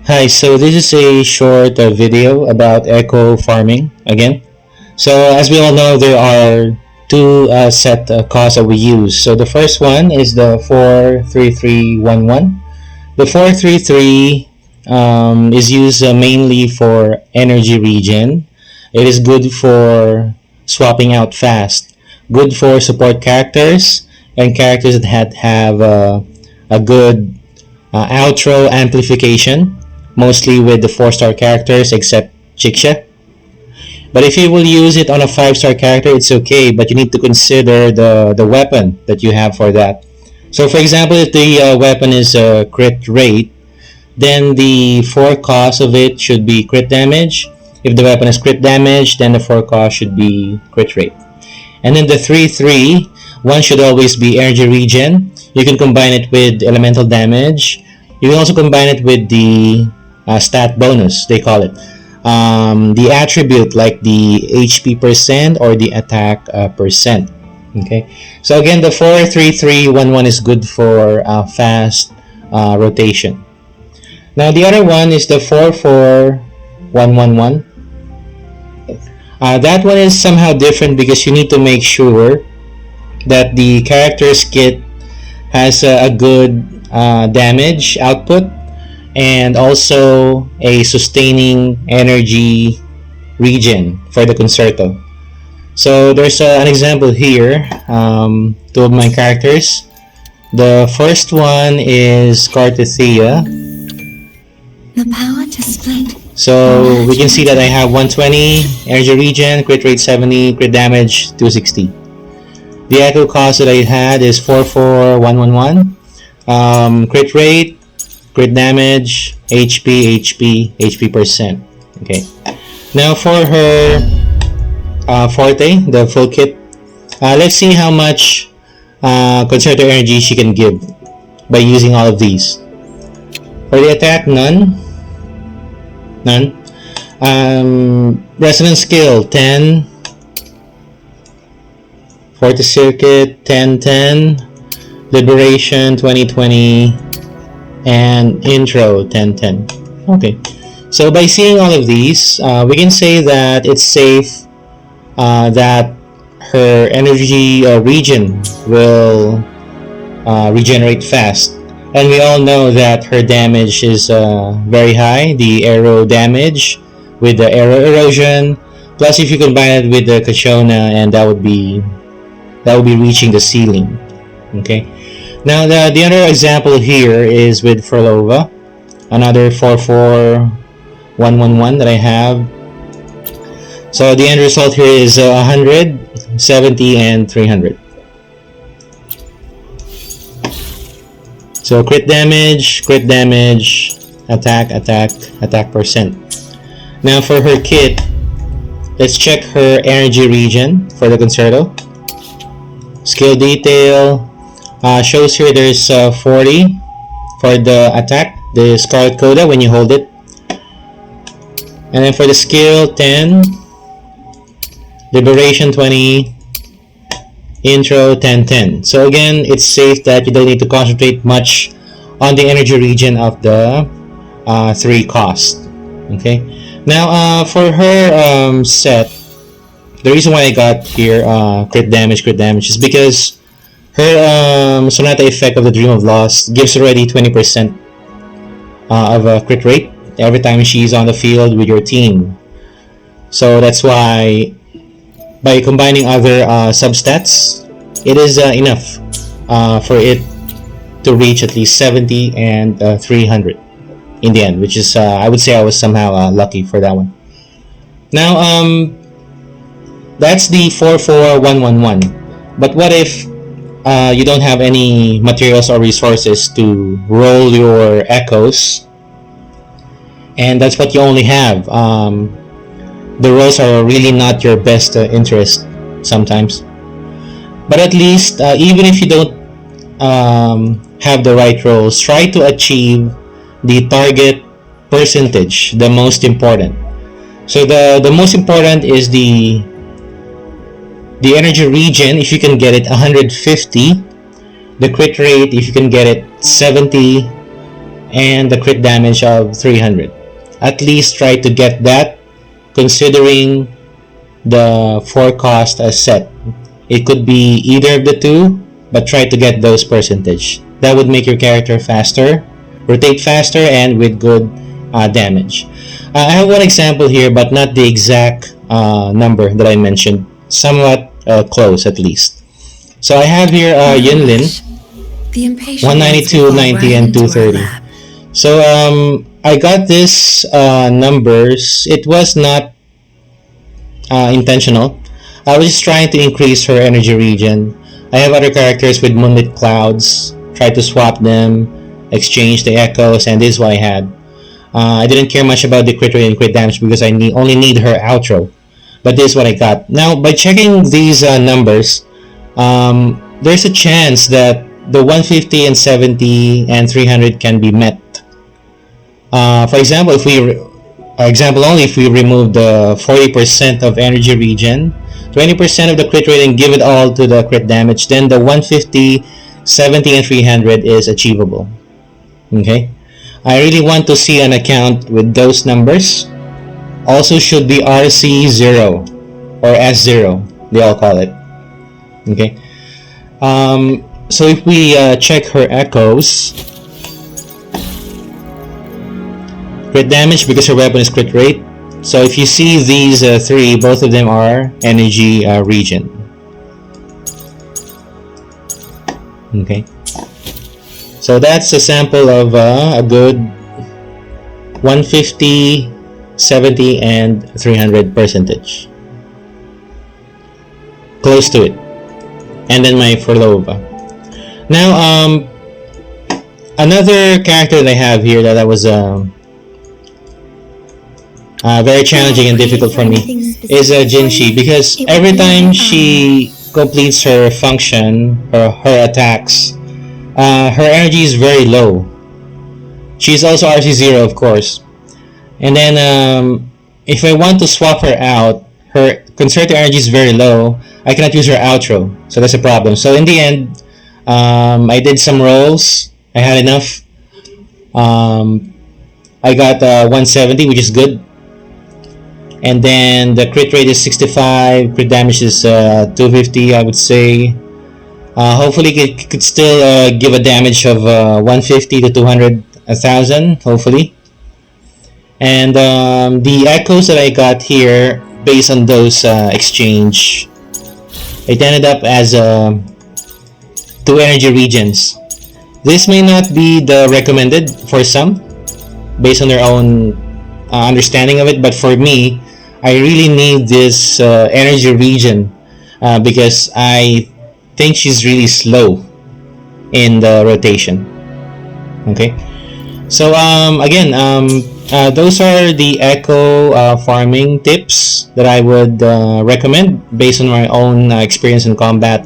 Hi, so this is a short video about eco farming again. So as we all know, there are two set costs that we use. So the first one is the 43311. The 433 is used mainly for energy regen. It is good for swapping out fast, good for support characters and characters that have a good outro amplification, mostly with the 4-star characters except Chiksha. But if you will use it on a 5-star character, it's okay, but you need to consider the weapon that you have for that. So for example, if the weapon is a crit rate, then the 4 cost of it should be crit damage. If the weapon is crit damage, then the 4 cost should be crit rate. And then the 3-3, one should always be energy regen. You can combine it with elemental damage. You can also combine it with the stat bonus, they call it. The attribute like the HP percent or the attack percent. Okay, so again, the 4-3-3-1-1 is good for fast rotation. Now the other one is the 4-4-1-1-1. That one is somehow different because you need to make sure that the character's kit has a good damage output and also a sustaining energy regen for the concerto. So there's an example here, two of my characters. The first one is Cartethia. The power to split. So we can see that I have 120 energy regen, crit rate 70, crit damage 260. The echo cost that I had is 44111. Crit rate, crit damage, HP percent. Okay. Now for her forte, the full kit, let's see how much concerto energy she can give by using all of these. For the attack, none. Resonance skill 10. Forte circuit 10-10. Liberation 20-20. And intro 10-10. Okay, so by seeing all of these, we can say that it's safe that her energy regen will regenerate fast. And we all know that her damage is very high, the arrow damage with the arrow erosion. Plus, if you combine it with the Kachona, and that would be reaching the ceiling. Okay. Now the other example here is with Frolova, another 4-4-1-1-1 that I have. So the end result here is 100, 70, and 300. So crit damage, attack percent. Now for her kit, let's check her energy regen for the concerto. Skill detail shows here there's 40 for the attack, the Scarlet Coda when you hold it. And then for the skill, 10. Liberation 20. Intro 10-10. So again, it's safe that you don't need to concentrate much on the energy regen of the 3 cost. Okay. Now for her set, the reason why I got here crit damage is because her Sonata effect of the Dream of Lost gives already 20% of a crit rate every time she's on the field with your team. So that's why by combining other substats, it is enough for it to reach at least 70 and 300 in the end, which is I would say I was somehow lucky for that one. Now that's the 4-4-1-1-1. But what if you don't have any materials or resources to roll your echoes, and that's what you only have? The rolls are really not your best interest sometimes. But at least, even if you don't have the right rolls, try to achieve the target percentage, the most important. So the most important is the energy regen, if you can get it 150, the crit rate if you can get it 70, and the crit damage of 300. At least try to get that, considering the forecast as set. It could be either of the two, but try to get those percentage. That would make your character faster, rotate faster, and with good damage. I have one example here, but not the exact number that I mentioned. Somewhat close, at least. So I have here Yunlin, 192, 90, and 230. So I got this numbers. It was not intentional. I was just trying to increase her energy regen. I have other characters with moonlit clouds. Try to swap them, exchange the echoes, and this is what I had. I didn't care much about the crit rate and crit damage because I only need her outro. But this is what I got. Now, by checking these numbers, there's a chance that the 150 and 70 and 300 can be met. For example, if we remove the 40% of energy regen, 20% of the crit rate, and give it all to the crit damage, then the 150, 70, and 300 is achievable. Okay, I really want to see an account with those numbers. Also should be RC0 or S0, they all call it. Okay, so if we check her echoes, crit damage because her weapon is crit rate. So if you see these three, both of them are energy regen. Okay, so that's a sample of a good 150, 70, and 300 percentage. Close to it. And then my Forlova. Now, another character that I have here that was very challenging and difficult for me is Jinshi, because every time she completes her function or her attacks, her energy is very low. She's also RC0, of course. And then if I want to swap her out, her concerted energy is very low. I cannot use her outro, so that's a problem. So in the end, I did some rolls. I had enough. I got 170, which is good. And then the crit rate is 65, crit damage is 250, I would say. Hopefully it could still give a damage of 150 to 200, 1,000, hopefully. And the echoes that I got here, based on those exchange, it ended up as 2 energy regions. This may not be the recommended for some, based on their own understanding of it, but for me, I really need this energy regen because I think she's really slow in the rotation. Okay, so again, those are the echo farming tips that I would recommend based on my own experience in combat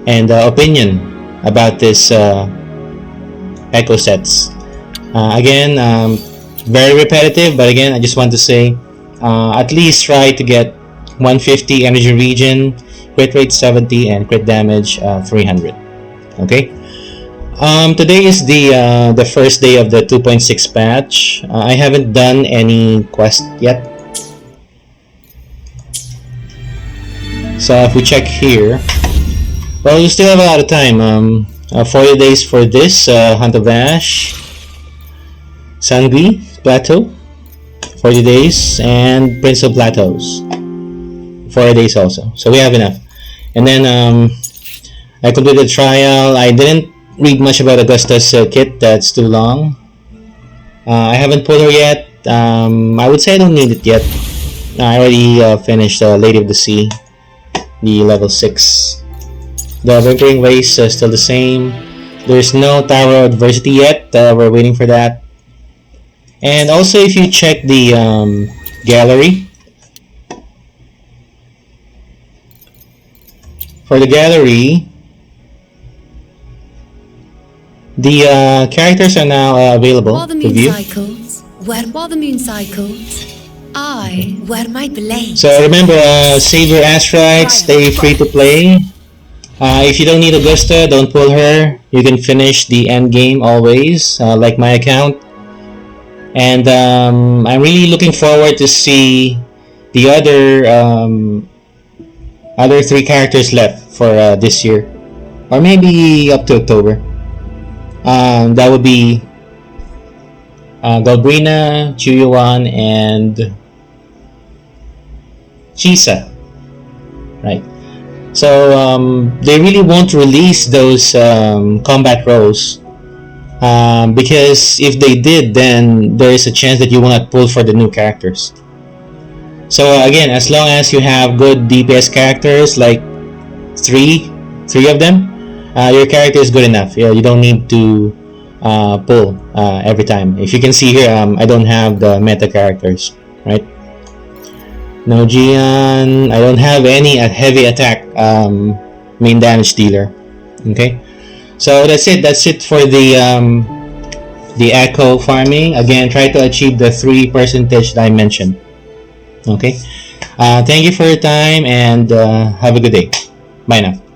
and opinion about this echo sets. Again, very repetitive, but again, I just want to say at least try to get 150 energy regen, crit rate 70, and crit damage 300. Okay. Today is the first day of the 2.6 patch. I haven't done any quest yet. So if we check here, well, we still have a lot of time. 40 days for this Hunt of Ash, Sangui Plateau, 40 days, and Prince of Plateaus, 40 days also. So we have enough. And then I completed the trial. I didn't read much about Augusta's kit. That's too long. I haven't pulled her yet. I would say I don't need it yet. I already finished Lady of the Sea, the level 6. The Victoring Race is still the same. There's no Tower of Adversity yet. We're waiting for that. And also, if you check the gallery, for the gallery, the characters are now available to view. While the moon cycles, I wear my blade. So remember, save your asteroids, stay free to play. If you don't need Augusta, don't pull her. You can finish the end game always, like my account. And I'm really looking forward to see the other three characters left for this year, or maybe up to October. That would be Galbrina, Chuyuan, and Chisa, right? So they really won't release those combat roles, because if they did, then there is a chance that you will not pull for the new characters. So again, as long as you have good DPS characters, like three, three of them, your character is good enough. Yeah, you don't need to pull every time. If you can see here, I don't have the meta characters, right? No Gian. I don't have any heavy attack main damage dealer. Okay, so that's it. That's it for the echo farming. Again, try to achieve the 3% that I mentioned. Okay. Thank you for your time, and have a good day. Bye now.